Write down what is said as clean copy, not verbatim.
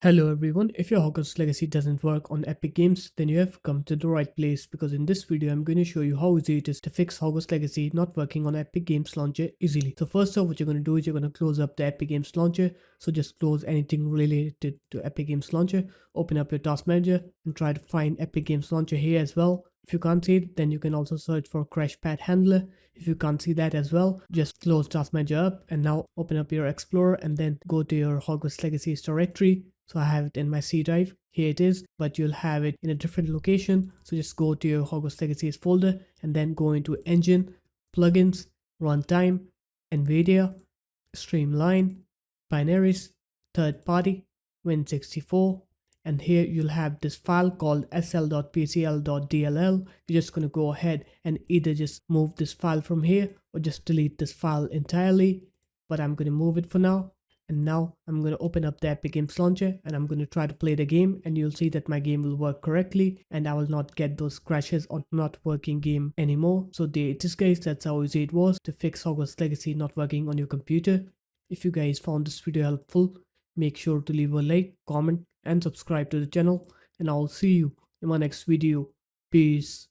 Hello everyone, if your Hogwarts Legacy doesn't work on Epic Games, then you have come to the right place because in this video I'm going to show you how easy it is to fix Hogwarts Legacy not working on Epic Games Launcher easily. So first off, what you're going to do is you're going to close up the Epic Games Launcher. So just close anything related to Epic Games Launcher, open up your task manager and try to find Epic Games Launcher here as well. If you can't see it, then you can also search for Crash Pad Handler. If you can't see that as well, just close Task Manager up and now open up your Explorer and then go to your Hogwarts Legacy's directory. So I have it in my C drive. Here it is, but you'll have it in a different location. So just go to your Hogwarts Legacy's folder and then go into Engine, Plugins, Runtime, NVIDIA, Streamline, Binaries, Third Party, Win64, and here you'll have this file called sl.pcl.dll. You're just going to go ahead and either just move this file from here or just delete this file entirely, but I'm going to move it for now. And now I'm going to open up the Epic Games Launcher and I'm going to try to play the game, and you'll see that my game will work correctly and I will not get those crashes on not working game anymore. So there it is guys, that's how easy it was to fix Hogwarts Legacy not working on your computer. If you guys found this video helpful, make sure to leave a like, comment and subscribe to the channel, and I'll see you in my next video. Peace.